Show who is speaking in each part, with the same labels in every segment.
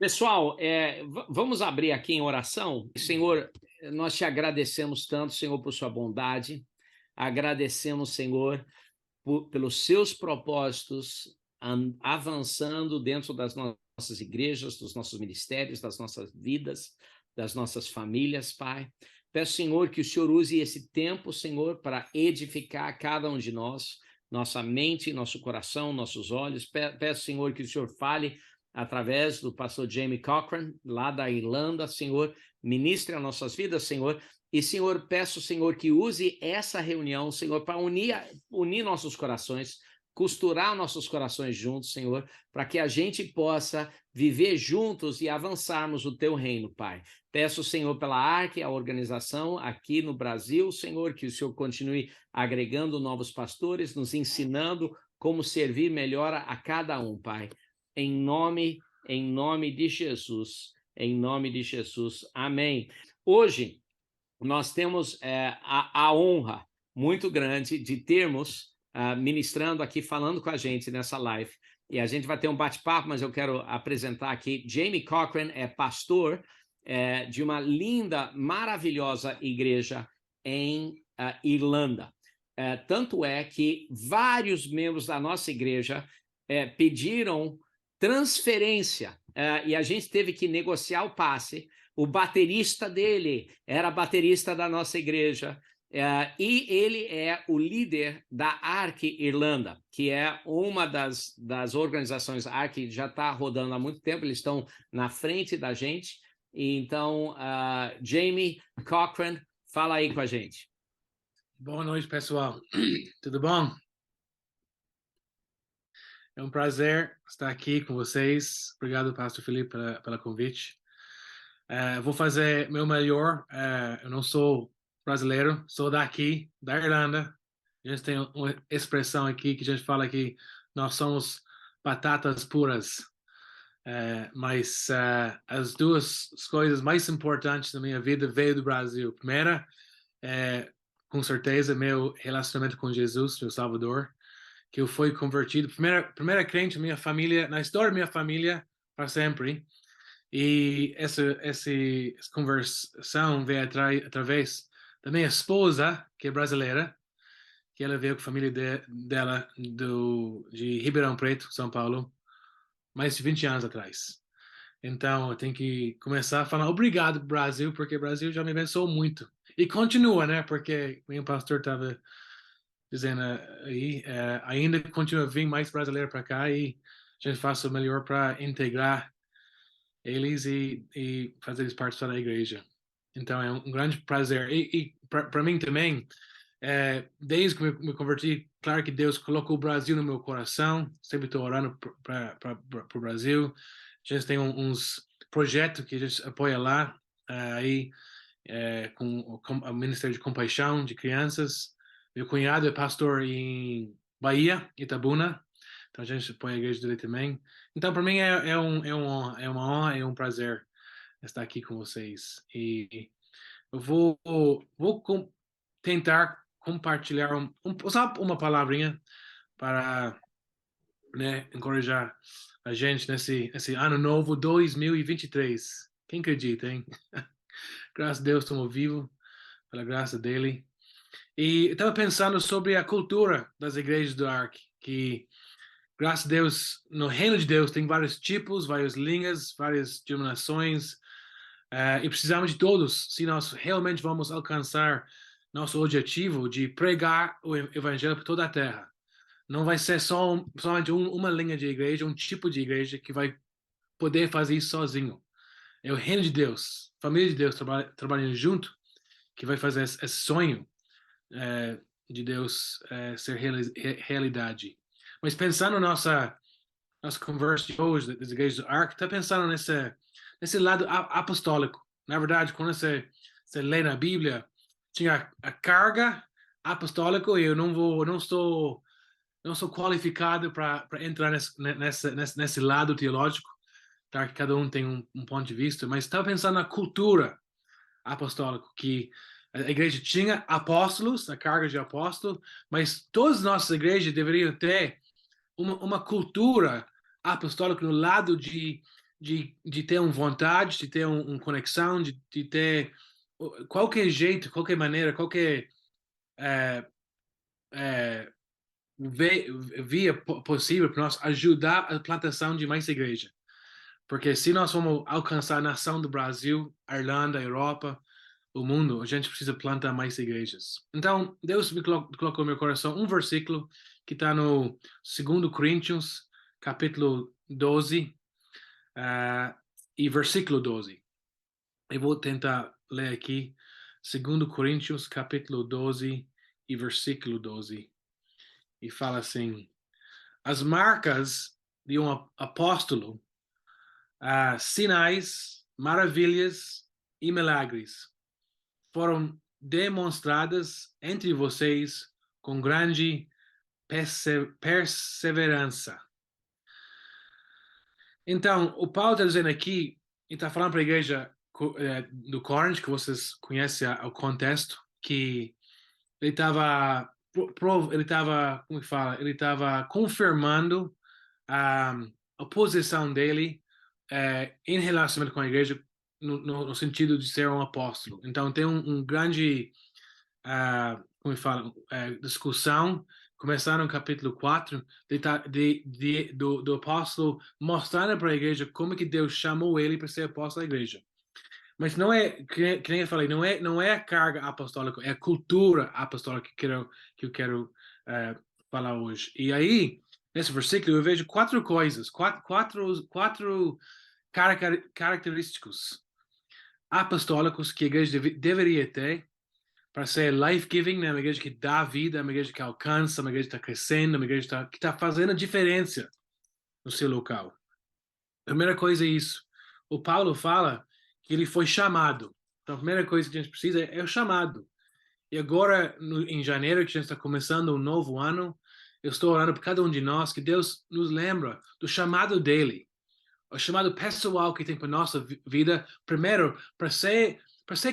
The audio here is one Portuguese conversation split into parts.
Speaker 1: Pessoal, vamos abrir aqui em oração. Senhor, nós te agradecemos tanto, Senhor, por sua bondade. Agradecemos, Senhor, pelos seus propósitos avançando dentro das nossas igrejas, dos nossos ministérios, das nossas vidas, das nossas famílias, Pai. Peço, Senhor, que o Senhor use esse tempo, Senhor, para edificar cada um de nós, nossa mente, nosso coração, nossos olhos. Peço, Senhor, que o Senhor fale através do pastor Jamie Cochran, lá da Irlanda, Senhor, ministre as nossas vidas, Senhor. E, Senhor, peço, Senhor, que use essa reunião, Senhor, para unir nossos corações, costurar nossos corações juntos, Senhor, para que a gente possa viver juntos e avançarmos o teu reino, Pai. Peço, Senhor, pela ARC, a organização aqui no Brasil, Senhor, que o Senhor continue agregando novos pastores, nos ensinando como servir melhor a cada um, Pai. Em nome de Jesus, em nome de Jesus. Amém. Hoje, nós temos a honra muito grande de termos ministrando aqui, falando com a gente nessa live. E a gente vai ter um bate-papo, mas eu quero apresentar aqui. Jamie Cochran é pastor de uma linda, maravilhosa igreja em Irlanda. Tanto é que vários membros da nossa igreja pediram transferência e a gente teve que negociar o passe. O baterista dele era baterista da nossa igreja, e ele é o líder da ARC Irlanda, que é uma das organizações. A ARC já está rodando há muito tempo, eles estão na frente da gente. Então, Jamie Cochran, fala aí com a gente.
Speaker 2: Boa noite, pessoal. Tudo bom? É um prazer estar aqui com vocês. Obrigado, Pastor Felipe, pela convite. Vou fazer meu melhor. Eu não sou brasileiro, sou daqui, da Irlanda. A gente tem uma expressão aqui que a gente fala que nós somos batatas puras. Mas as duas coisas mais importantes da minha vida veio do Brasil. Primeira, com certeza, meu relacionamento com Jesus, meu Salvador, que eu fui convertido, primeira crente da minha família, na história da minha família, para sempre. E essa conversão veio através da minha esposa, que é brasileira, que ela veio com a família dela de Ribeirão Preto, São Paulo, mais de 20 anos atrás. Então, eu tenho que começar a falar obrigado, Brasil, porque o Brasil já me abençoou muito. E continua, né? Porque o pastor estava dizendo aí, ainda continua a vir mais brasileiro para cá e a gente faz o melhor para integrar eles e fazer eles parte da igreja. Então é um grande prazer. E para mim também, desde que me converti, claro que Deus colocou o Brasil no meu coração, sempre estou orando para o Brasil. A gente tem uns projetos que a gente apoia lá, aí com o Ministério de Compaixão de Crianças. Meu cunhado é pastor em Bahia, Itabuna, então a gente apoia a igreja dele também. Então, para mim, é uma honra, é um prazer estar aqui com vocês. E eu vou tentar compartilhar só uma palavrinha para, né, encorajar a gente nesse ano novo 2023. Quem acredita, hein? Graças a Deus, estamos vivos, pela graça dele. E eu estava pensando sobre a cultura das igrejas do ARC, que, graças a Deus, no reino de Deus tem vários tipos, várias linhas, várias denominações, e precisamos de todos se nós realmente vamos alcançar nosso objetivo de pregar o evangelho para toda a terra. Não vai ser somente uma linha de igreja, um tipo de igreja que vai poder fazer isso sozinho. É o reino de Deus, a família de Deus trabalhando junto, que vai fazer esse sonho de Deus ser realidade. Mas pensando nossa conversa de hoje das igrejas do Ark, está pensando nesse lado apostólico. Na verdade, quando você lê na Bíblia, tinha a carga apostólica e eu não sou qualificado para entrar nesse lado teológico, tá? Que cada um tem um ponto de vista, mas estava pensando na cultura apostólica, que a igreja tinha apóstolos, a carga de apóstolo, mas todas as nossas igrejas deveriam ter uma cultura apostólica no lado de de ter uma vontade, de ter uma conexão, de ter qualquer jeito, qualquer maneira, qualquer é, é, via possível para nós ajudar a plantação de mais igreja. Porque se nós vamos alcançar a nação do Brasil, a Irlanda, a Europa, o mundo, a gente precisa plantar mais igrejas. Então, Deus me colocou no meu coração um versículo que está no 2 Coríntios, capítulo 12, e versículo 12. Eu vou tentar ler aqui, 2 Coríntios, capítulo 12 e versículo 12. E fala assim: as marcas de um apóstolo, sinais, maravilhas e milagres foram demonstradas entre vocês com grande perseverança. Então, o Paulo está dizendo aqui, e está falando para a igreja do Corinth, que vocês conhecem o contexto, que ele estava, como que fala? Ele estava confirmando a posição dele em relacionamento com a igreja no sentido de ser um apóstolo. Então tem um grande, como fala, discussão, começaram no capítulo 4, do apóstolo mostrando para a igreja como que Deus chamou ele para ser apóstolo da igreja. Mas não é, que nem eu falei, não é a carga apostólica, é a cultura apostólica que eu quero falar hoje. E aí, nesse versículo, eu vejo quatro coisas, quatro característicos apostólicos que a igreja deveria ter para ser life-giving, né? Uma igreja que dá vida, uma igreja que alcança, uma igreja que está crescendo, uma igreja que está fazendo a diferença no seu local. A primeira coisa é isso. O Paulo fala que ele foi chamado. Então, a primeira coisa que a gente precisa é o chamado. E agora, em janeiro, que a gente está começando um novo ano, eu estou orando por cada um de nós, que Deus nos lembra do chamado dele, o chamado pessoal que tem para nossa vida, primeiro, para ser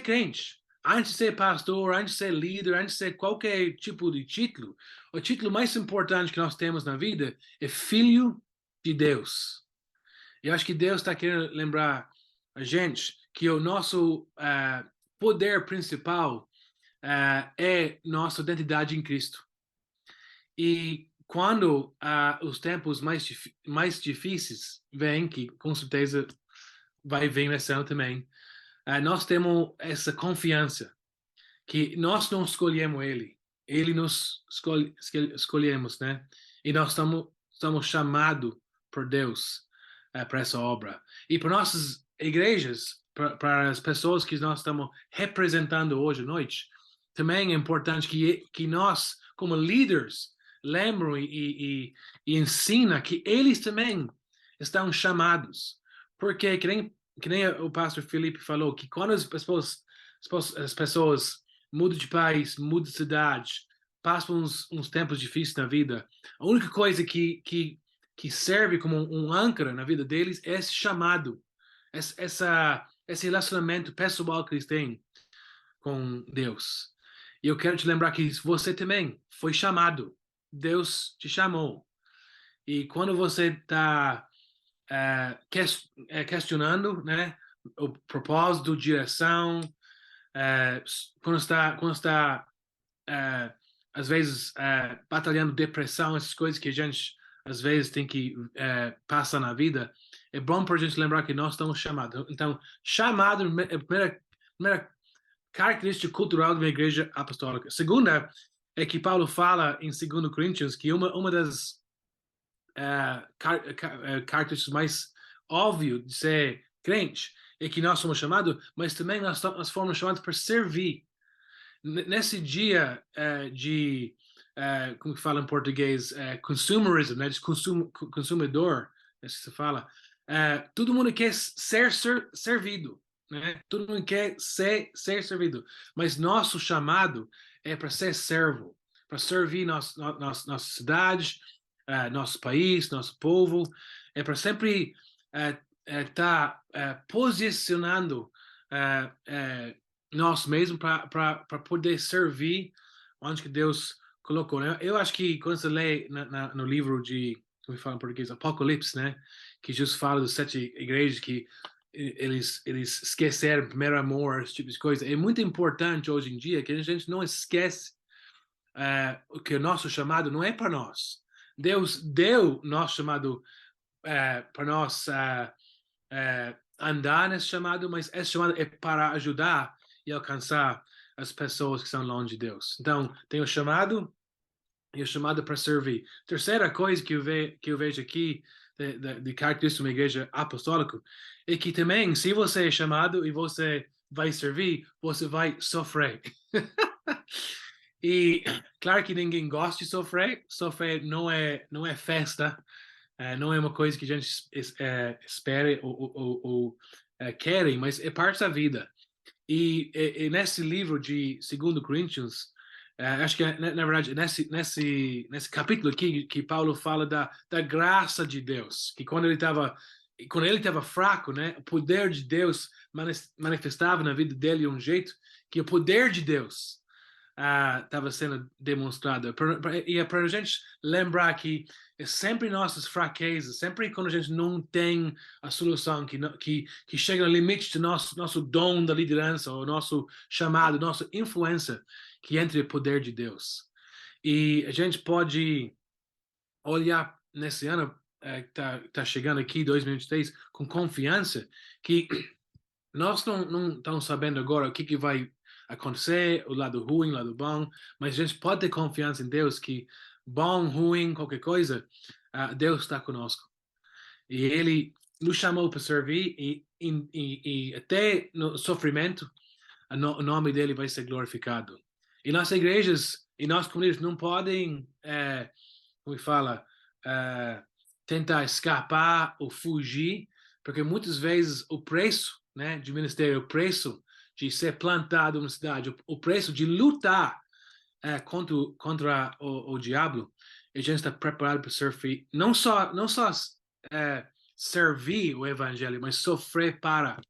Speaker 2: crente. Antes de ser pastor, antes de ser líder, antes de ser qualquer tipo de título, o título mais importante que nós temos na vida é filho de Deus. Eu acho que Deus está querendo lembrar a gente que o nosso poder principal é nossa identidade em Cristo. E quando os tempos mais difíceis vêm, que com certeza vai vir nesse ano também, nós temos essa confiança que nós não escolhemos ele nos escolhemos, né? E nós estamos chamados por Deus para essa obra. E para nossas igrejas, para as pessoas que nós estamos representando hoje à noite, também é importante que nós, como líderes, lembrem e ensina que eles também estão chamados. Porque, que nem o pastor Felipe falou, que quando as pessoas mudam de país, mudam de cidade, passam uns tempos difíceis na vida, a única coisa que serve como um âncora na vida deles é esse chamado, esse relacionamento pessoal que eles têm com Deus. E eu quero te lembrar que você também foi chamado. Deus te chamou. E quando você está questionando, né, o propósito, direção, quando está às vezes batalhando depressão, essas coisas que a gente às vezes tem que passar na vida, é bom para a gente lembrar que nós estamos chamados. Então, chamado é a primeira característica cultural de uma igreja apostólica. A segunda é que Paulo fala em 2 Coríntios que uma das características mais óbvias de ser crente é que nós somos chamados, mas também nós fomos chamados para servir. Nesse dia como que fala em português, consumerism, né, de consumidor, é assim que se fala, todo mundo quer ser servido, né? Todo mundo quer ser servido, mas nosso chamado é para ser servo, para servir nossa cidade, nosso país, nosso povo, é para sempre estar posicionando nós mesmos para poder servir onde que Deus colocou, né? Eu acho que quando você lê no livro de, como fala em português, Apocalipse, né? que Jesus fala dos 7 igrejas que eles esqueceram o primeiro amor, esse tipo de coisa. É muito importante hoje em dia que a gente não esquece que o nosso chamado não é para nós. Deus deu nosso chamado para nós andar nesse chamado, mas esse chamado é para ajudar e alcançar as pessoas que estão longe de Deus. Então, tem o chamado e o chamado para servir. Terceira coisa que eu vejo aqui de característica de uma igreja apostólica é que também, se você é chamado e você vai servir, você vai sofrer. E claro que ninguém gosta de sofrer. Sofrer não é festa, não é uma coisa que a gente espere ou querem, mas é parte da vida. E nesse livro de 2 Coríntios, acho que na verdade nesse capítulo aqui que Paulo fala da graça de Deus, que quando ele estava fraco, né, o poder de Deus manifestava na vida dele de um jeito que o poder de Deus estava sendo demonstrado. E é para a gente lembrar que é sempre nossas fraquezas, sempre quando a gente não tem a solução, que chega no limite do nosso dom da liderança, ou nosso chamado, nossa influência, que entra o poder de Deus. E a gente pode olhar nesse ano que tá chegando aqui, 2023, com confiança, que nós não estamos sabendo agora o que vai acontecer, o lado ruim, o lado bom, mas a gente pode ter confiança em Deus que bom, ruim, qualquer coisa, Deus está conosco. E Ele nos chamou para servir e até no sofrimento, o nome dele vai ser glorificado. E nossas igrejas e nossas comunidades não podem, como fala, tentar escapar ou fugir, porque muitas vezes o preço, né, de ministério, o preço de ser plantado na cidade, o preço de lutar contra o diabo, a gente está preparado para servir, não só servir o evangelho, mas sofrer para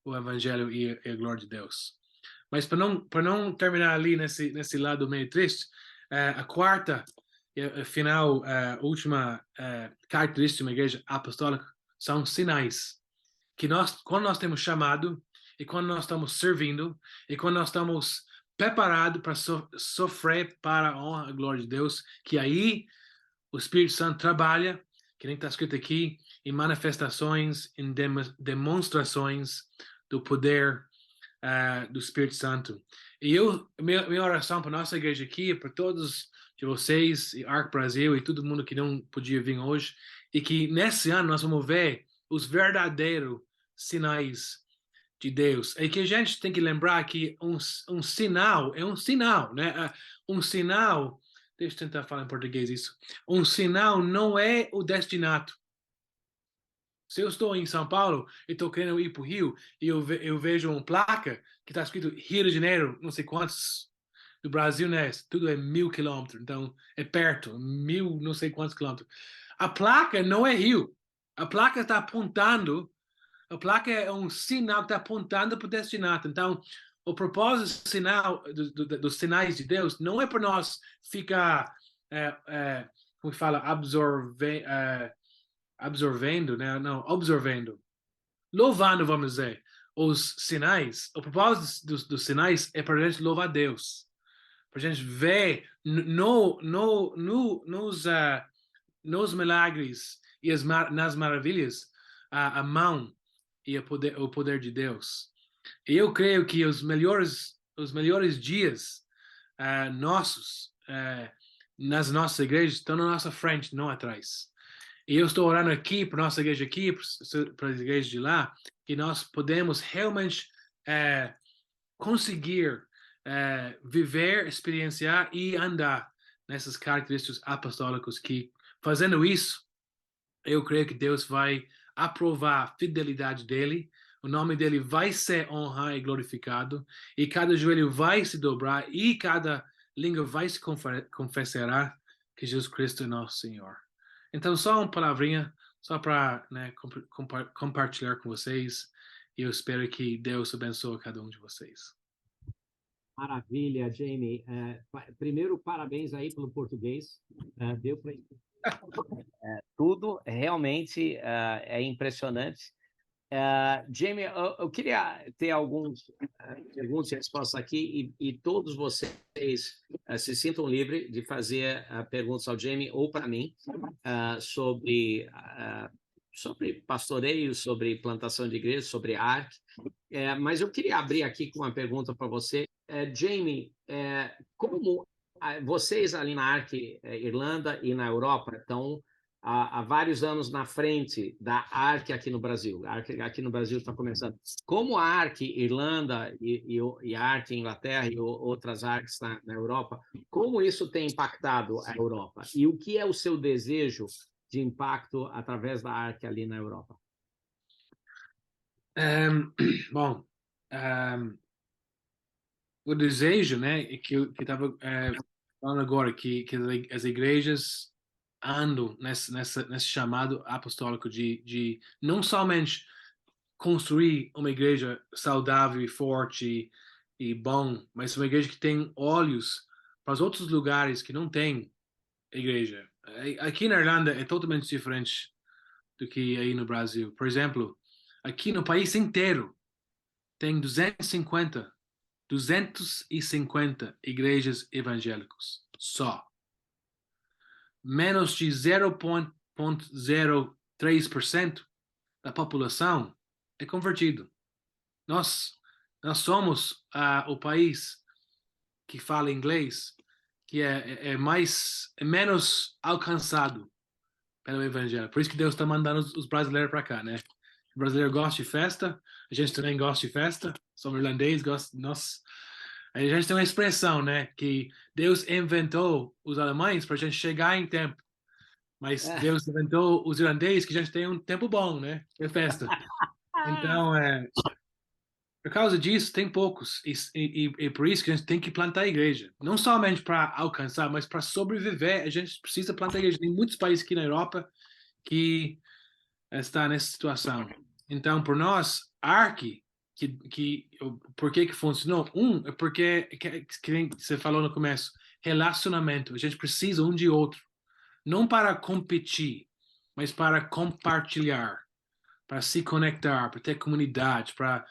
Speaker 2: o evangelho e a glória de Deus. Mas para não terminar ali nesse lado meio triste, a quarta e final, última característica de uma igreja apostólica são sinais. Que quando nós temos chamado, e quando nós estamos servindo, e quando nós estamos preparados para sofrer para a honra e a glória de Deus, que aí o Espírito Santo trabalha, que nem está escrito aqui, em manifestações, em demonstrações do poder do Espírito Santo. E minha oração para nossa igreja aqui, para todos de vocês, e Arco Brasil, e todo mundo que não podia vir hoje, e que nesse ano nós vamos ver os verdadeiros sinais de Deus. E que a gente tem que lembrar que um sinal é um sinal, né? Um sinal, deixa eu tentar falar em português isso. Um sinal não é o destinato. Se eu estou em São Paulo e estou querendo ir para o Rio e eu vejo uma placa que está escrito Rio de Janeiro, não sei quantos, do Brasil, né? Tudo é 1.000 quilômetros, então é perto, 1.000 não sei quantos quilômetros. A placa não é Rio. A placa está apontando, a placa é um sinal que está apontando para o destinato. Então, o propósito do sinal, dos sinais de Deus não é para nós ficar, como fala, absorvendo, né? Não, absorvendo, louvando, vamos dizer, os sinais. O propósito dos sinais é para a gente louvar Deus, para a gente ver nos milagres e nas maravilhas a mão e o poder de Deus. E eu creio que os melhores dias nossos nas nossas igrejas estão na nossa frente, não atrás. E eu estou orando aqui para nossa igreja aqui, para as igrejas de lá, que nós podemos realmente conseguir viver, experienciar e andar nessas características apostólicas que, fazendo isso, eu creio que Deus vai aprovar a fidelidade dele, o nome dele vai ser honrado e glorificado, e cada joelho vai se dobrar, e cada língua vai se confessará que Jesus Cristo é nosso Senhor. Então, só uma palavrinha, só para compartilhar com vocês, e eu espero que Deus abençoe cada um de vocês.
Speaker 3: Maravilha, Jamie. Primeiro, parabéns aí pelo português. Deu para
Speaker 1: Tudo realmente é impressionante. Jamie, eu queria ter alguns perguntas e respostas aqui, e todos vocês se sintam livres de fazer perguntas ao Jamie ou para mim sobre pastoreio, sobre plantação de igreja, sobre ARC. Mas eu queria abrir aqui com uma pergunta para você. Jamie, como vocês ali na ARC Irlanda e na Europa estão há vários anos na frente da ARC aqui no Brasil. A ARC aqui no Brasil está começando. Como a ARC Irlanda e a ARC Inglaterra e outras ARCs na Europa, como isso tem impactado a Europa? E o que é o seu desejo de impacto através da ARC ali na Europa?
Speaker 2: Bom, o desejo, né, que eu estava falando agora, que as igrejas andam nesse chamado apostólico de não somente construir uma igreja saudável e forte e bom, mas uma igreja que tem olhos para os outros lugares que não tem igreja. Aqui na Irlanda é totalmente diferente do que aí no Brasil. Por exemplo, aqui no país inteiro tem 250 igrejas evangélicas só. Menos de 0,03% da população é convertido. Nós somos o país que fala inglês que é menos alcançado pelo evangelho. Por isso que Deus está mandando os brasileiros para cá, né? O brasileiro gosta de festa, a gente também gosta de festa, somos irlandês, nós. A gente tem uma expressão, né? Que Deus inventou os alemães para a gente chegar em tempo. Mas Deus inventou os irlandeses que a gente tem um tempo bom, né? É festa. Então, por causa disso, tem poucos. E por isso que a gente tem que plantar a igreja. Não somente para alcançar, mas para sobreviver, a gente precisa plantar a igreja. Tem muitos países aqui na Europa que está nessa situação. Então, por nós, ARC, por que funcionou? É porque, que você falou no começo, relacionamento. A gente precisa um de outro. Não para competir, mas para compartilhar, para se conectar, para ter comunidade, para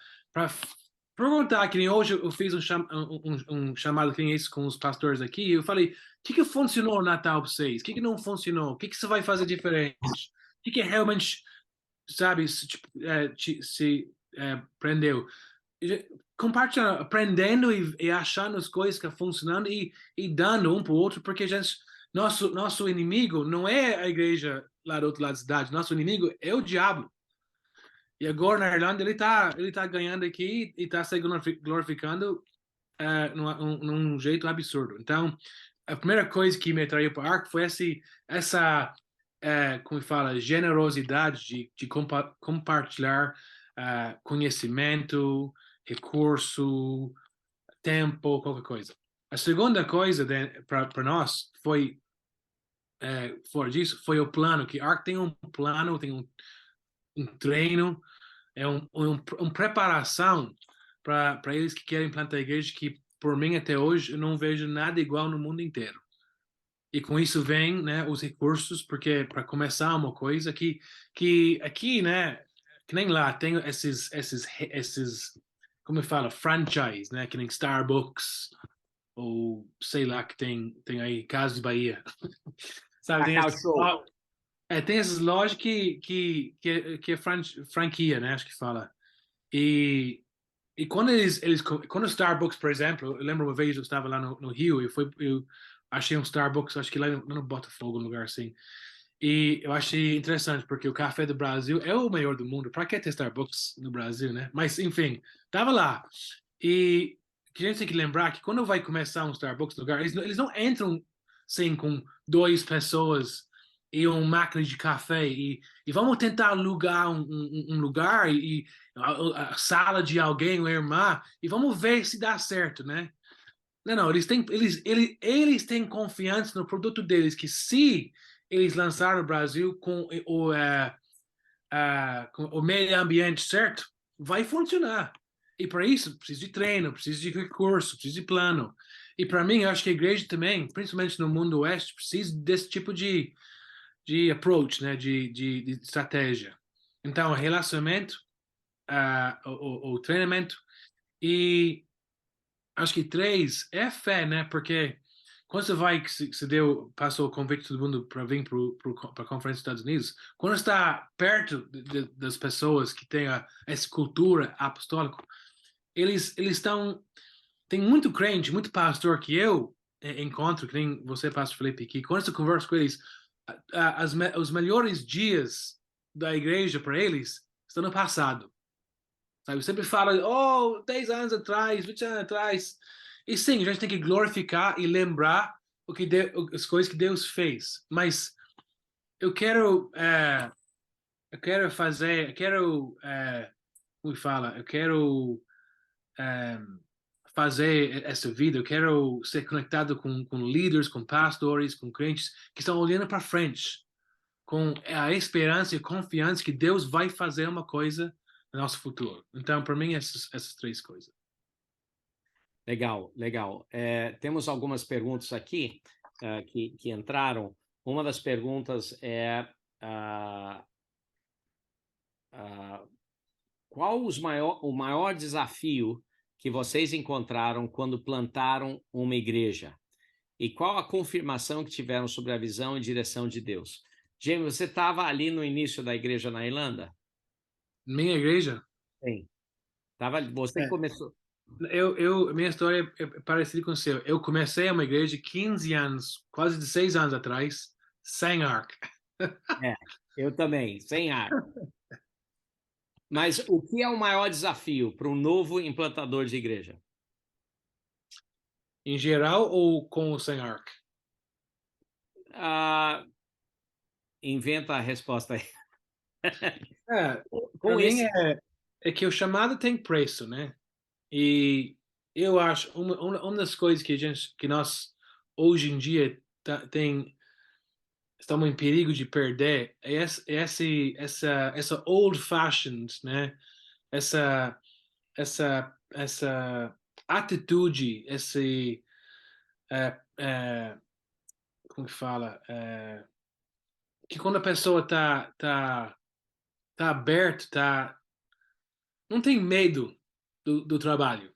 Speaker 2: perguntar, que nem hoje eu fiz um chamado que nem esse com os pastores aqui, e eu falei, o que funcionou no Natal para vocês? O que não funcionou? O que você vai fazer diferente? O que realmente, sabe, se prendeu? Compartilhando, aprendendo e achando as coisas que estão funcionando e dando um para o outro, porque a gente, nosso inimigo não é a igreja lá do outro lado da cidade, nosso inimigo é o diabo. E agora na Irlanda ele tá ganhando aqui e está se glorificando num jeito absurdo. Então, a primeira coisa que me atraiu para o Arco foi essa como fala, generosidade de compartilhar conhecimento, recurso, tempo, qualquer coisa. A segunda coisa para nós foi, fora disso, foi o plano, que Arc tem um plano, tem um treino, uma preparação para eles que querem plantar a igreja, que por mim até hoje eu não vejo nada igual no mundo inteiro. E com isso vem, né, os recursos, porque para começar uma coisa que aqui, né, que nem lá tem esses como eu falo, franchise, né, que nem Starbucks ou sei lá que tem aí Casas de Bahia. Sabe,
Speaker 1: Cacau Show.
Speaker 2: Tem essas lojas que é franquia, né, acho que fala. E quando o Starbucks, por exemplo, eu lembro uma vez eu estava lá no Rio e eu achei um Starbucks, acho que lá no Botafogo, um lugar assim. E eu achei interessante, porque o café do Brasil é o melhor do mundo. Para que ter Starbucks no Brasil, né? Mas, enfim, tava lá. E que a gente tem que lembrar que quando vai começar um Starbucks no lugar, eles não entram assim com 2 pessoas e uma máquina de café e vamos tentar alugar um lugar e a sala de alguém, uma irmã, e vamos ver se dá certo, né? Não, eles têm confiança no produto deles, que se eles lançarem no Brasil com o meio ambiente certo, vai funcionar. E para isso, precisa de treino, precisa de recurso, precisa de plano. E para mim, eu acho que a igreja também, principalmente no mundo oeste, precisa desse tipo de approach, né? De estratégia. Então, o relacionamento, o treinamento e acho que 3 é fé, né? Porque quando você vai, que se passou o convite de todo mundo para vir para a Conferência dos Estados Unidos, quando está perto das pessoas que têm essa cultura apostólica, eles estão. Tem muito crente, muito pastor que eu encontro, que nem você, pastor Felipe, que quando você conversa com eles, os melhores dias da igreja para eles estão no passado. Sabe? Sempre fala, oh, 10 anos atrás, 20 anos atrás. E sim, a gente tem que glorificar e lembrar as coisas que Deus fez. Mas eu quero, como fala? Eu quero fazer essa vida, eu quero ser conectado com líderes, com pastores, com crentes que estão olhando para frente, com a esperança e confiança que Deus vai fazer uma coisa no nosso futuro. Então, para mim, essas 3 coisas.
Speaker 1: Legal, legal. Temos algumas perguntas aqui que entraram. Uma das perguntas é qual o maior desafio que vocês encontraram quando plantaram uma igreja? E qual a confirmação que tiveram sobre a visão e direção de Deus? James, você estava ali no início da igreja na Irlanda?
Speaker 2: Minha igreja?
Speaker 1: Sim. Você começou.
Speaker 2: Minha história é parecida com o seu. Eu comecei uma igreja 15 anos, quase 16 anos atrás, sem arca.
Speaker 1: Eu também, sem ar. Mas o que é o maior desafio para um novo implantador de igreja?
Speaker 2: Em geral ou com o sem arca?
Speaker 1: Inventa a resposta aí.
Speaker 2: Para
Speaker 1: Com
Speaker 2: mim
Speaker 1: esse.
Speaker 2: é que o chamado tem preço, né? E eu acho uma das coisas que nós hoje em dia estamos em perigo de perder é essa old fashioned, né? Essa atitude, é, é, como que fala? Que quando a pessoa tá aberta, não tem medo do trabalho.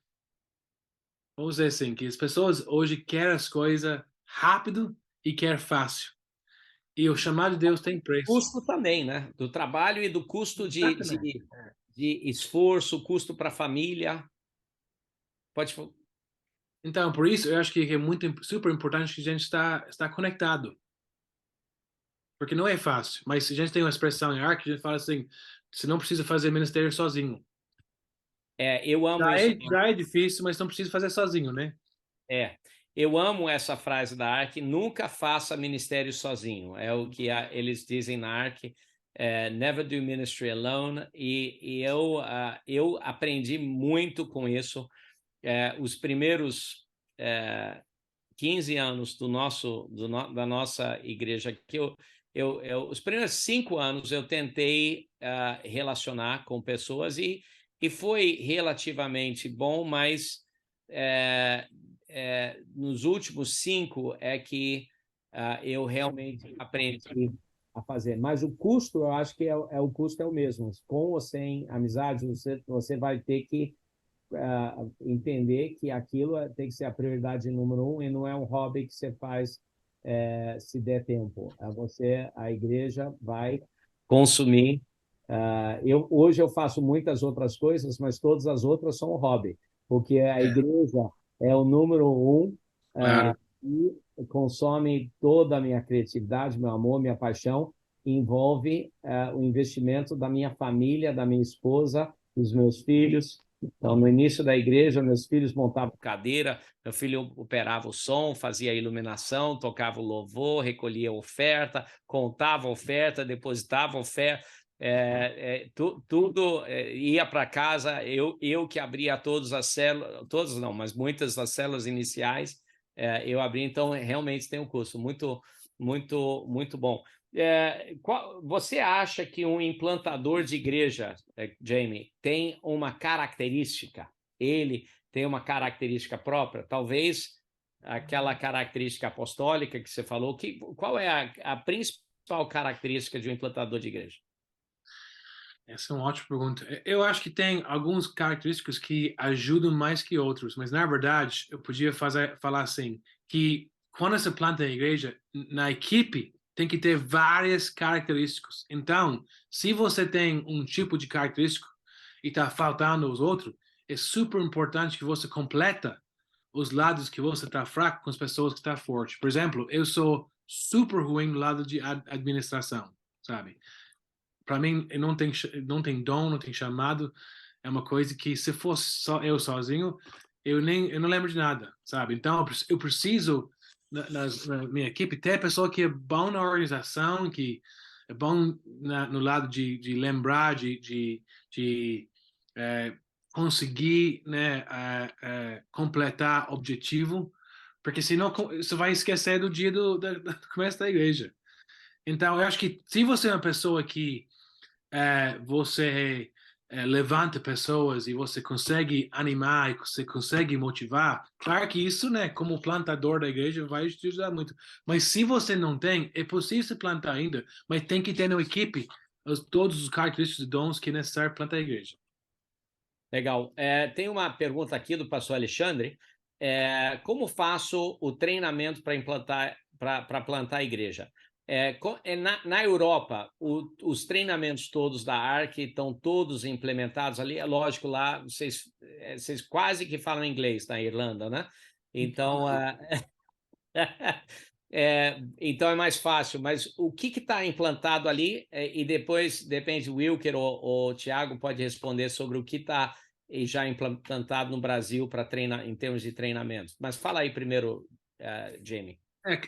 Speaker 2: Vamos dizer assim, que as pessoas hoje querem as coisas rápido e quer fácil. E o chamado de Deus tem preço.
Speaker 1: Custo também, né? Do trabalho e do custo
Speaker 2: Exatamente.
Speaker 1: de esforço, custo para a família. Pode.
Speaker 2: Então, por isso, eu acho que é super importante que a gente está conectado. Porque não é fácil. Mas se a gente tem uma expressão em arte, a gente fala assim, você não precisa fazer ministério sozinho.
Speaker 1: Eu amo isso.
Speaker 2: Já é difícil, mas não precisa fazer sozinho, né?
Speaker 1: Eu amo essa frase da ARC, nunca faça ministério sozinho. É o que eles dizem na ARC, never do ministry alone. E eu aprendi muito com isso. Os primeiros 15 anos da nossa igreja, os primeiros 5 anos eu tentei relacionar com pessoas e foi relativamente bom, mas nos últimos 5 é que eu realmente aprendi a fazer. Mas o custo, eu acho que o custo é o mesmo. Com ou sem amizade, você vai ter que entender que aquilo tem que ser a prioridade número 1 e não é um hobby que você faz se der tempo. A igreja vai consumir. Hoje eu faço muitas outras coisas, mas todas as outras são um hobby, porque a igreja é o número 1
Speaker 2: Claro.
Speaker 1: e consome toda a minha criatividade, meu amor, minha paixão, envolve o investimento da minha família, da minha esposa, dos meus filhos. Então, no início da igreja, meus filhos montavam cadeira, meu filho operava o som, fazia a iluminação, tocava o louvor, recolhia a oferta, contava a oferta, depositava a oferta, tudo ia para casa, eu que abria todas as células, todas não, mas muitas das células iniciais, eu abri, então realmente tem um custo muito, muito, muito bom. Você acha que um implantador de igreja, Jamie, tem uma característica? Ele tem uma característica própria? Talvez aquela característica apostólica que você falou. Qual é a principal Qual característica de um implantador de igreja?
Speaker 2: Essa é uma ótima pergunta. Eu acho que tem algumas características que ajudam mais que outros, mas na verdade eu podia falar assim, que quando você planta a igreja, na equipe tem que ter várias características. Então, se você tem um tipo de característico e está faltando os outros, é super importante que você completa os lados que você está fraco com as pessoas que estão forte. Por exemplo, eu sou super ruim no lado de administração, sabe? Para mim, não tem dom, não tem chamado. É uma coisa que, se fosse só eu sozinho, eu não lembro de nada, sabe? Então, eu preciso, na minha equipe, ter pessoa que é bom na organização, que é bom no lado de lembrar, de é, conseguir, né, completar objetivo, porque senão você vai esquecer do dia do começo da igreja. Então, eu acho que se você é uma pessoa que você levanta pessoas e você consegue animar e você consegue motivar, claro que isso, né, como plantador da igreja, vai te ajudar muito. Mas se você não tem, é possível se plantar ainda, mas tem que ter na equipe todos os característicos e dons que é necessário plantar a igreja.
Speaker 1: Legal. Tem uma pergunta aqui do pastor Alexandre. Como faço o treinamento para plantar a igreja? Na Europa, os treinamentos todos da ARC estão todos implementados ali. É lógico, lá vocês quase que falam inglês na Irlanda, né? Então, então é mais fácil, mas o que está implantado ali, e depois, depende, o Wilker ou o Thiago pode responder sobre o que está já implantado no Brasil para treinar, em termos de treinamento. Mas fala aí primeiro, Jamie.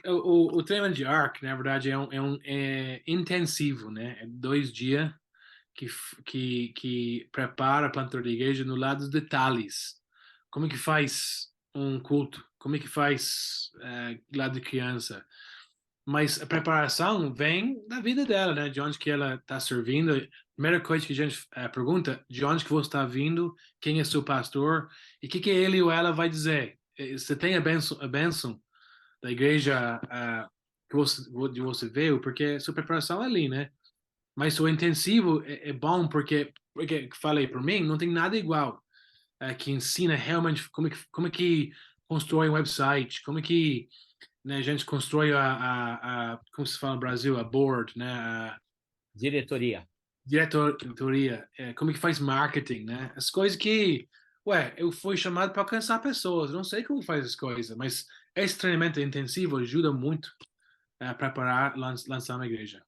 Speaker 2: O treinamento de ARC, na verdade, é intensivo, né? É 2 dias que prepara a plantura da igreja no lado dos detalhes. Como é que faz um culto? Como é que faz lado de criança? Mas a preparação vem da vida dela, né? De onde que ela está servindo. A primeira coisa que a gente pergunta, de onde que você está vindo, quem é seu pastor, e o que ele ou ela vai dizer. Você tem a bênção da igreja de você veio, porque sua preparação é ali, né? Mas o intensivo é bom porque falei por mim, não tem nada igual que ensina realmente como é que constrói um website, como é que, né, a gente constrói como se fala no Brasil, a board, né, a
Speaker 1: Diretoria.
Speaker 2: diretoria, como é que faz marketing, né, as coisas que, eu fui chamado para alcançar pessoas, não sei como faz as coisas, mas esse treinamento intensivo ajuda muito a preparar, lançar uma igreja.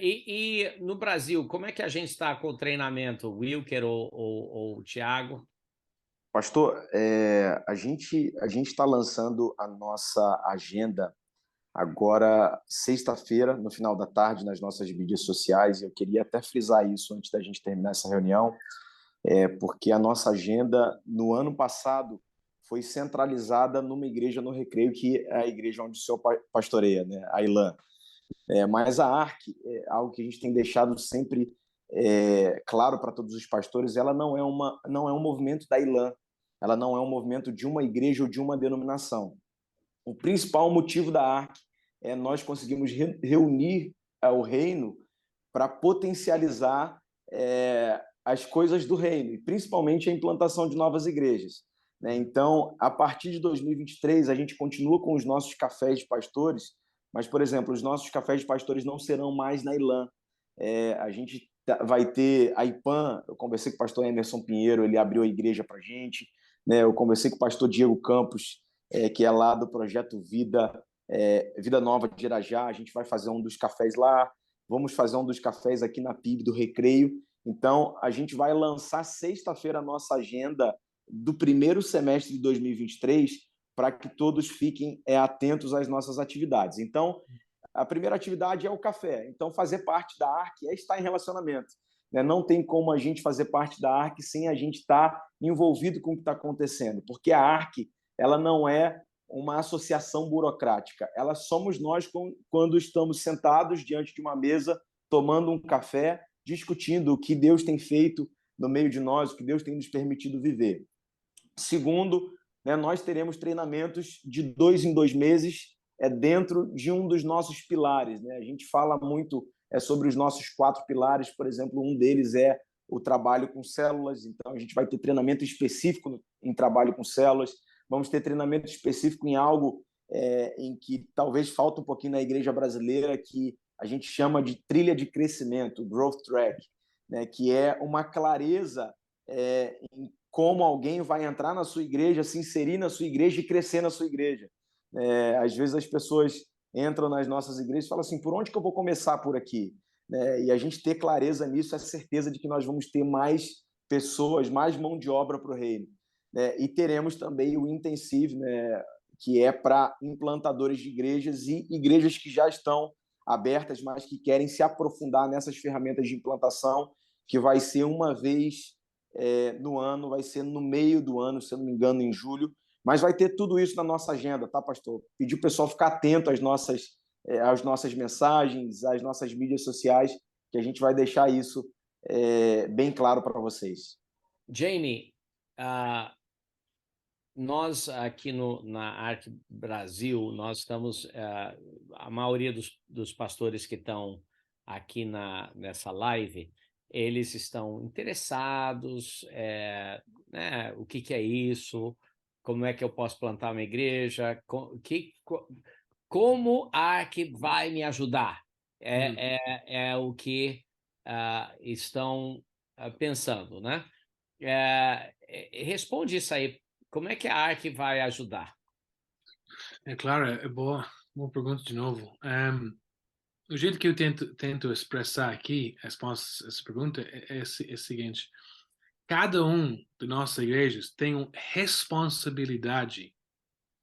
Speaker 1: E no Brasil, como é que a gente está com o treinamento, o Wilker ou o Thiago?
Speaker 3: Pastor, a gente está lançando a nossa agenda agora, sexta-feira, no final da tarde, nas nossas mídias sociais. Eu queria até frisar isso antes da gente terminar essa reunião, porque a nossa agenda, no ano passado, foi centralizada numa igreja no Recreio, que é a igreja onde o senhor pastoreia, né? A ILAN. Mas a ARC, algo que a gente tem deixado sempre claro para todos os pastores, ela não é um movimento da ILAN, ela não é um movimento de uma igreja ou de uma denominação. O principal motivo da ARC é nós conseguimos reunir o reino para potencializar as coisas do reino, e principalmente a implantação de novas igrejas, né? Então, a partir de 2023, a gente continua com os nossos cafés de pastores, mas, por exemplo, os nossos cafés de pastores não serão mais na ILAN. A gente vai ter a IPAN. Eu conversei com o pastor Emerson Pinheiro, ele abriu a igreja para a gente, né? Eu conversei com o pastor Diego Campos, que é lá do projeto Vida Nova de Irajá. A gente vai fazer um dos cafés lá, vamos fazer um dos cafés aqui na PIB do Recreio. Então, a gente vai lançar sexta-feira a nossa agenda do primeiro semestre de 2023 para que todos fiquem atentos às nossas atividades. Então, a primeira atividade é o café. Então, fazer parte da ARC é estar em relacionamento, né? Não tem como a gente fazer parte da ARC sem a gente estar envolvido com o que está acontecendo, porque a ARC, ela não é uma associação burocrática. Ela somos nós quando estamos sentados diante de uma mesa, tomando um café, discutindo o que Deus tem feito no meio de nós, o que Deus tem nos permitido viver. Segundo, né, nós teremos treinamentos de 2 em 2 meses dentro de um dos nossos pilares, né? A gente fala muito sobre os nossos 4 pilares, por exemplo, um deles é o trabalho com células, então a gente vai ter treinamento específico em trabalho com células, vamos ter treinamento específico em algo em que talvez falta um pouquinho na igreja brasileira, que a gente chama de trilha de crescimento, growth track, né? Que é uma clareza em como alguém vai entrar na sua igreja, se inserir na sua igreja e crescer na sua igreja. Às vezes as pessoas entram nas nossas igrejas e falam assim, por onde que eu vou começar por aqui? E a gente ter clareza nisso é certeza de que nós vamos ter mais pessoas, mais mão de obra para o reino. E teremos também o Intensive, né, que é para implantadores de igrejas e igrejas que já estão abertas, mas que querem se aprofundar nessas ferramentas de implantação, que vai ser uma vez no ano, vai ser no meio do ano, se eu não me engano, em julho, mas vai ter tudo isso na nossa agenda, tá, pastor? Pedir o pessoal ficar atento às nossas mensagens, às nossas mídias sociais, que a gente vai deixar isso bem claro para vocês.
Speaker 1: Jamie, nós aqui na Ark Brasil, nós estamos, a maioria dos pastores que estão aqui nessa live, eles estão interessados, né, o que é isso, como é que eu posso plantar uma igreja, como a Ark vai me ajudar, é o que estão pensando, né? Responde isso aí. Como é que a Ark vai ajudar?
Speaker 2: Claro, é boa pergunta de novo. O jeito que eu tento expressar aqui a resposta a essa pergunta é o seguinte: cada um de nossas igrejas tem uma responsabilidade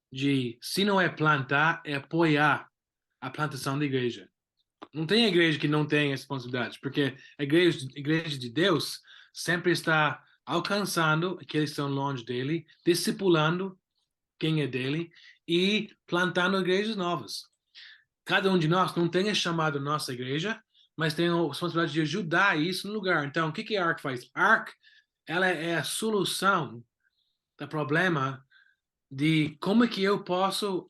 Speaker 2: de, se não é plantar, é apoiar a plantação da igreja. Não tem igreja que não tem responsabilidade, porque a igreja de Deus sempre está alcançando aqueles que estão longe dele, discipulando quem é dele e plantando igrejas novas. Cada um de nós não tem chamado nossa igreja, mas tem a responsabilidade de ajudar isso no lugar. Então, o que a Ark faz? A Ark, ela é a solução do problema de como é que eu posso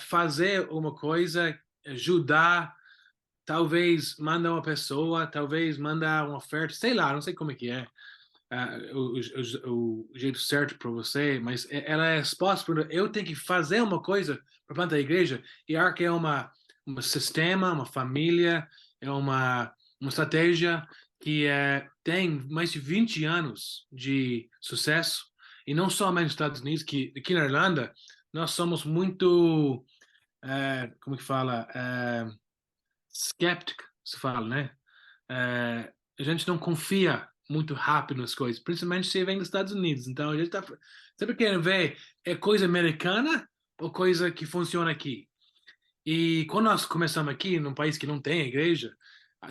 Speaker 2: fazer uma coisa, ajudar, talvez mandar uma pessoa, talvez mandar uma oferta, sei lá, não sei como é que é. O jeito certo para você, mas ela é exposta, eu tenho que fazer uma coisa para plantar a igreja, e a Ark é um sistema, uma família, é uma estratégia que tem mais de 20 anos de sucesso, e não somente nos Estados Unidos, que aqui na Irlanda nós somos muito, como que fala, skeptic, se fala, né? A gente não confia muito rápido nas coisas, principalmente se vem dos Estados Unidos. Então, a gente está sempre querendo ver coisa americana ou coisa que funciona aqui. E quando nós começamos aqui, num país que não tem igreja,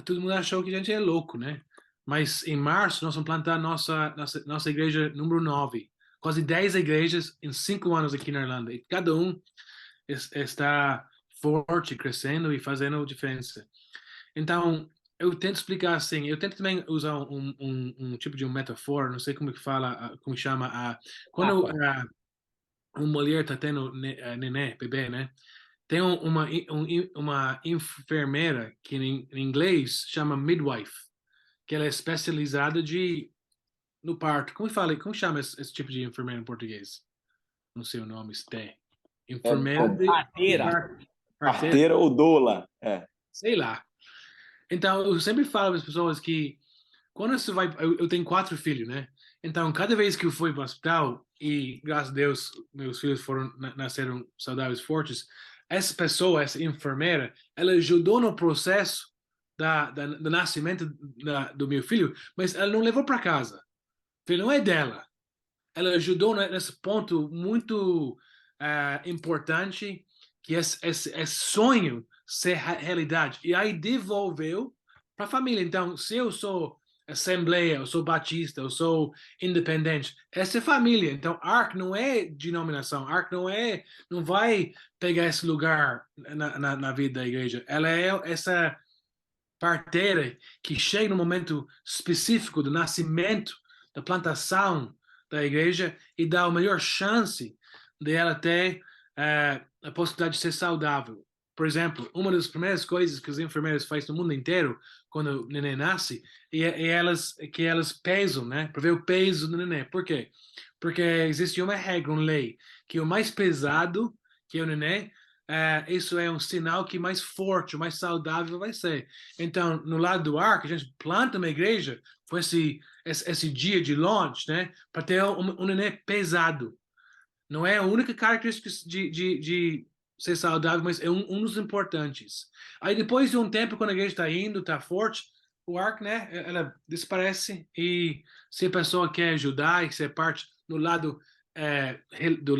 Speaker 2: todo mundo achou que a gente é louco, né? Mas em março, nós vamos plantar nossa igreja número 9. Quase 10 igrejas em 5 anos aqui na Irlanda. E cada um está forte, crescendo e fazendo diferença. Então, eu tento explicar assim, eu tento também usar um tipo de uma metáfora, não sei como que fala, como chama, quando uma mulher está tendo nenê, bebê, né? Tem uma enfermeira que em inglês chama midwife, que ela é especializada no parto. Como chama esse tipo de enfermeira em português? Não sei o nome, enfermeira de
Speaker 1: Parteira.
Speaker 3: Parteira ou doula,
Speaker 2: sei lá. Então, eu sempre falo para as pessoas que quando você vai, eu tenho 4 filhos, né? Então, cada vez que eu fui para o hospital e, graças a Deus, meus filhos nasceram saudáveis, fortes, essa pessoa, essa enfermeira, ela ajudou no processo do nascimento do meu filho, mas ela não levou para casa. O filho não é dela. Ela ajudou nesse ponto muito importante, que esse sonho ser realidade. E aí devolveu para a família. Então, se eu sou Assembleia, eu sou Batista, eu sou Independente, essa é família. Então, Ark não é denominação. Ark não vai pegar esse lugar na vida da igreja. Ela é essa parteira que chega no momento específico do nascimento, da plantação da igreja e dá a melhor chance de ela ter a possibilidade de ser saudável. Por exemplo, uma das primeiras coisas que os enfermeiros fazem no mundo inteiro quando o neném nasce que elas pesam, né? Para ver o peso do neném. Por quê? Porque existe uma regra, uma lei, que o mais pesado que é o neném, isso é um sinal que mais forte, mais saudável vai ser. Então, no lado do ar, que a gente planta uma igreja, foi esse dia de launch, né? Para ter um neném pesado. Não é a única característica de ser saudável, mas é um dos importantes. Aí depois de um tempo, quando a igreja está indo, está forte, o arco, né, ela desaparece e se a pessoa quer ajudar e ser parte do lado do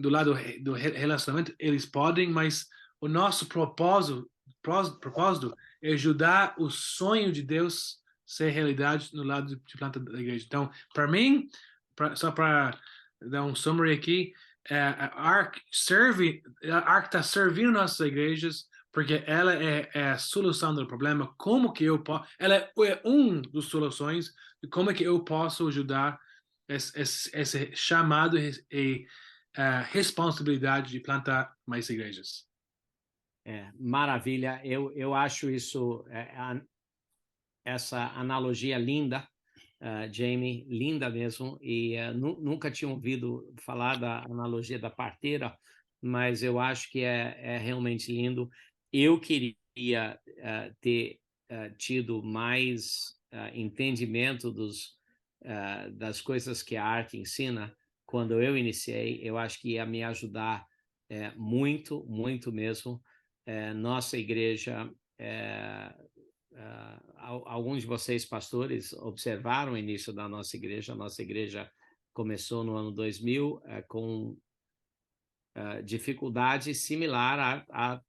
Speaker 2: lado do relacionamento, eles podem, mas o nosso propósito é ajudar o sonho de Deus ser realidade no lado de planta da igreja. Então, para mim, só para dar um summary aqui, a ARC está servindo nossas igrejas porque ela é a solução do problema. Como que eu posso? Ela é um dos soluções de como é que eu posso ajudar esse chamado e responsabilidade de plantar mais igrejas.
Speaker 1: Maravilha. Eu acho isso, essa analogia linda. Jamie, linda mesmo, e nunca tinha ouvido falar da analogia da parteira, mas eu acho que é realmente lindo. Eu queria ter tido mais entendimento das coisas que a arte ensina quando eu iniciei. Eu acho que ia me ajudar muito, muito mesmo. Nossa igreja alguns de vocês, pastores, observaram o início da nossa igreja. A nossa igreja começou no ano 2000 com dificuldade similar a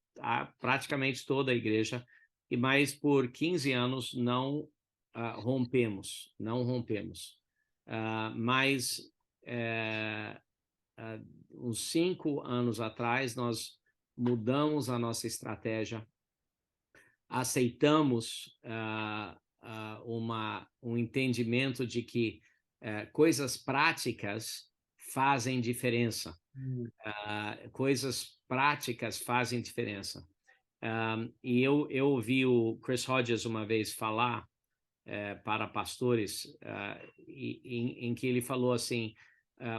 Speaker 1: praticamente toda a igreja, e mais por 15 anos não rompemos. Mas uns 5 anos atrás nós mudamos a nossa estratégia, aceitamos um entendimento de que coisas práticas fazem diferença. Coisas práticas fazem diferença. E eu ouvi o Chris Hodges uma vez falar para pastores, em que ele falou assim,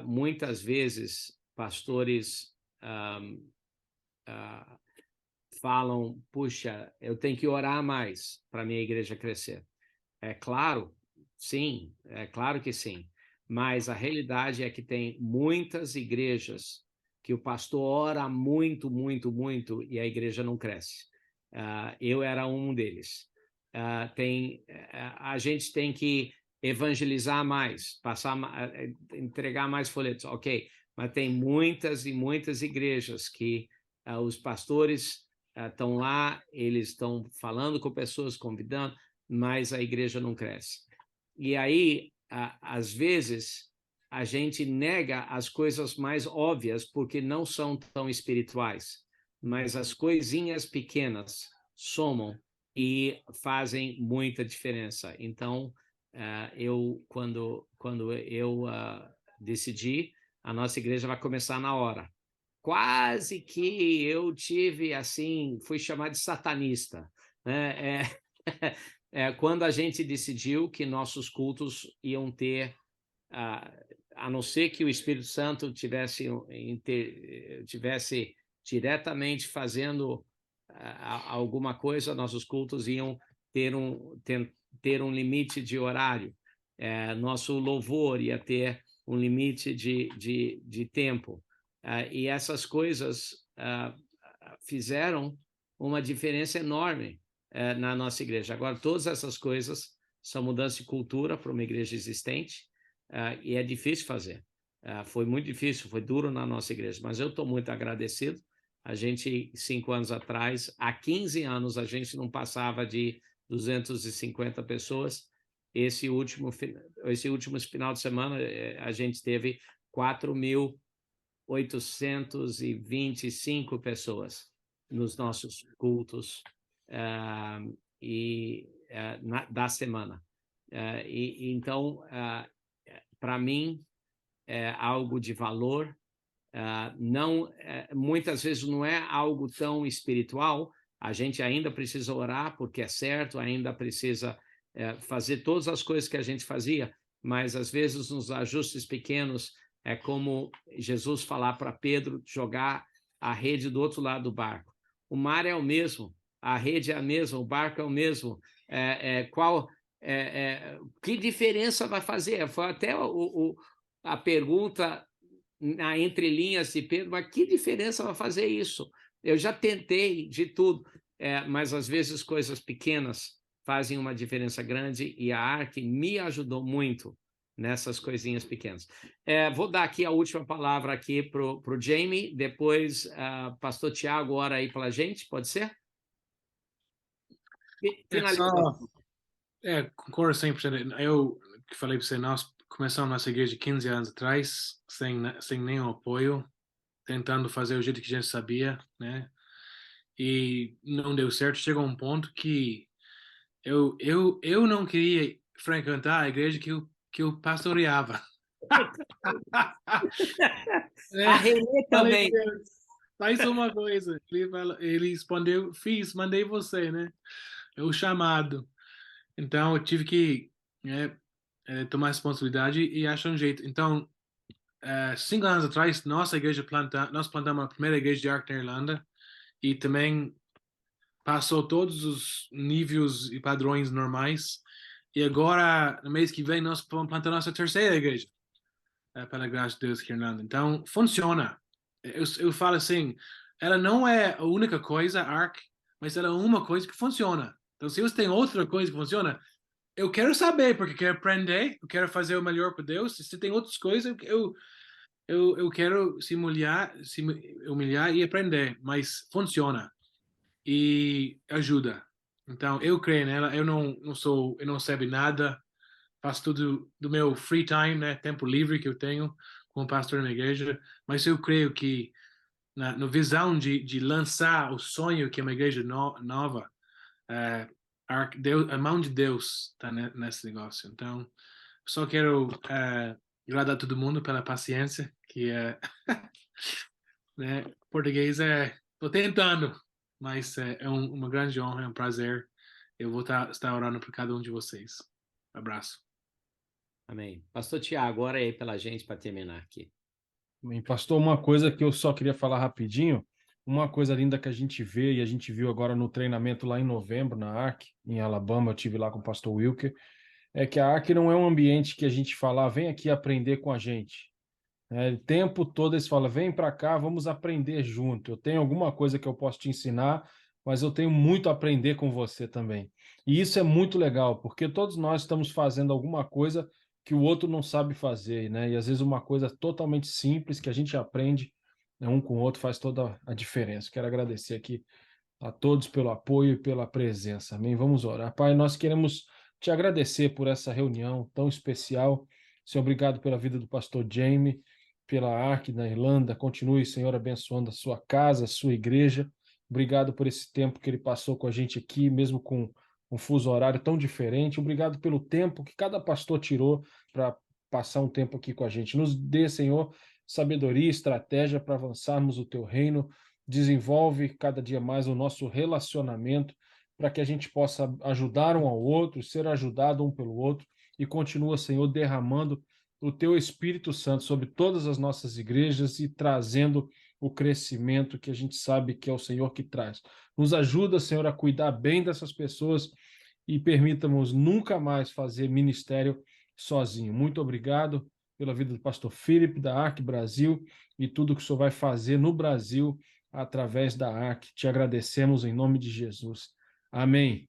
Speaker 1: muitas vezes pastores falam, puxa, eu tenho que orar mais para minha igreja crescer. É claro, sim, é claro que sim, mas a realidade é que tem muitas igrejas que o pastor ora muito, muito, muito e a igreja não cresce. Eu era um deles. A gente tem que evangelizar mais, entregar mais folhetos, ok, mas tem muitas e muitas igrejas que os pastores estão lá, eles estão falando com pessoas, convidando, mas a igreja não cresce. E aí, às vezes, a gente nega as coisas mais óbvias porque não são tão espirituais, mas as coisinhas pequenas somam e fazem muita diferença. Então, quando eu decidi, a nossa igreja vai começar na hora. Quase que eu tive, assim, fui chamado de satanista, né? Quando a gente decidiu que nossos cultos iam ter, a não ser que o Espírito Santo tivesse diretamente fazendo alguma coisa, nossos cultos iam ter um limite de horário. Nosso louvor ia ter um limite de tempo. E essas coisas fizeram uma diferença enorme na nossa igreja. Agora, todas essas coisas são mudança de cultura para uma igreja existente, e é difícil fazer. Foi muito difícil, foi duro na nossa igreja, mas eu estou muito agradecido. A gente, 5 anos atrás, há 15 anos, a gente não passava de 250 pessoas. Esse último final de semana, a gente teve 4.825 pessoas nos nossos cultos da semana. Então, para mim, é algo de valor Não, muitas vezes não é algo tão espiritual, a gente ainda precisa orar porque é certo, ainda precisa fazer todas as coisas que a gente fazia, mas às vezes nos ajustes pequenos é como Jesus falar para Pedro jogar a rede do outro lado do barco. O mar é o mesmo, a rede é a mesma, o barco é o mesmo. Que diferença vai fazer? Foi até a pergunta na entrelinhas de Pedro, mas que diferença vai fazer isso? Eu já tentei de tudo, mas às vezes coisas pequenas fazem uma diferença grande e a ARC me ajudou muito nessas coisinhas pequenas. Vou dar aqui a última palavra aqui para o Jamie, depois pastor Tiago ora aí pela gente, pode ser? Finalizando.
Speaker 2: Concordo 100%. Eu que falei para você, nós começamos nossa igreja 15 anos atrás, sem nenhum apoio, tentando fazer o jeito que a gente sabia, né? E não deu certo. Chegou um ponto que eu não queria frequentar a igreja que eu pastoreava.
Speaker 1: A Renê também.
Speaker 2: Faz uma coisa. Ele respondeu, mandei você, né? É o chamado. Então, eu tive que tomar responsabilidade e achar um jeito. Então, 5 anos atrás, nós plantamos a primeira igreja de Ark na Irlanda e também passou todos os níveis e padrões normais. E agora, no mês que vem, nós vamos plantar nossa terceira igreja, pela graça de Deus, aqui na Irlanda. Então, funciona. Eu falo assim, ela não é a única coisa, Ark, mas ela é uma coisa que funciona. Então, se você tem outra coisa que funciona, eu quero saber, porque eu quero aprender, eu quero fazer o melhor para Deus. Se tem outras coisas, eu quero se humilhar e aprender, mas funciona e ajuda. Então, eu creio nela, eu não sei nada, faço tudo do meu free time, né, tempo livre que eu tenho como pastor na igreja, mas eu creio que na visão de lançar o sonho que é uma igreja nova, a mão de Deus está nesse negócio. Então, só quero agradar todo mundo pela paciência, que é, né, português tô tentando, mas uma grande honra, é um prazer. Eu vou estar orando por cada um de vocês. Abraço.
Speaker 1: Amém. Pastor Tiago, ora aí pela gente para terminar aqui.
Speaker 4: Bem, pastor, uma coisa que eu só queria falar rapidinho, uma coisa linda que a gente vê e a gente viu agora no treinamento lá em novembro na ARC, em Alabama, eu tive lá com o pastor Wilker, é que a ARC não é um ambiente que a gente fala, vem aqui aprender com a gente. O tempo todo eles falam, vem para cá, vamos aprender junto. Eu tenho alguma coisa que eu posso te ensinar, mas eu tenho muito a aprender com você também. E isso é muito legal, porque todos nós estamos fazendo alguma coisa que o outro não sabe fazer, né? E às vezes uma coisa totalmente simples que a gente aprende, né, um com o outro faz toda a diferença. Quero agradecer aqui a todos pelo apoio e pela presença. Amém? Vamos orar. Pai, nós queremos te agradecer por essa reunião tão especial. Senhor, obrigado pela vida do pastor Jamie, pela ARC na Irlanda. Continue, Senhor, abençoando a sua casa, a sua igreja. Obrigado por esse tempo que ele passou com a gente aqui, mesmo com um fuso horário tão diferente. Obrigado pelo tempo que cada pastor tirou para passar um tempo aqui com a gente. Nos dê, Senhor, sabedoria e estratégia para avançarmos o teu reino. Desenvolve cada dia mais o nosso relacionamento para que a gente possa ajudar um ao outro, ser ajudado um pelo outro e continua, Senhor, derramando o teu Espírito Santo sobre todas as nossas igrejas e trazendo o crescimento que a gente sabe que é o Senhor que traz. Nos ajuda, Senhor, a cuidar bem dessas pessoas e permita-nos nunca mais fazer ministério sozinho. Muito obrigado pela vida do pastor Felipe, da ARC Brasil e tudo que o Senhor vai fazer no Brasil através da ARC. Te agradecemos em nome de Jesus. Amém.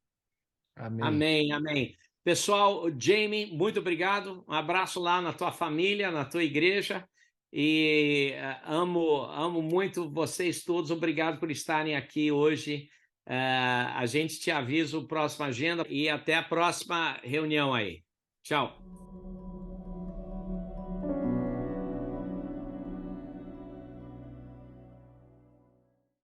Speaker 4: Amém.
Speaker 1: Amém, amém. Pessoal, Jamie, muito obrigado. Um abraço lá na tua família, na tua igreja. E amo muito vocês todos. Obrigado por estarem aqui hoje. A gente te avisa o próximo agenda e até a próxima reunião aí. Tchau.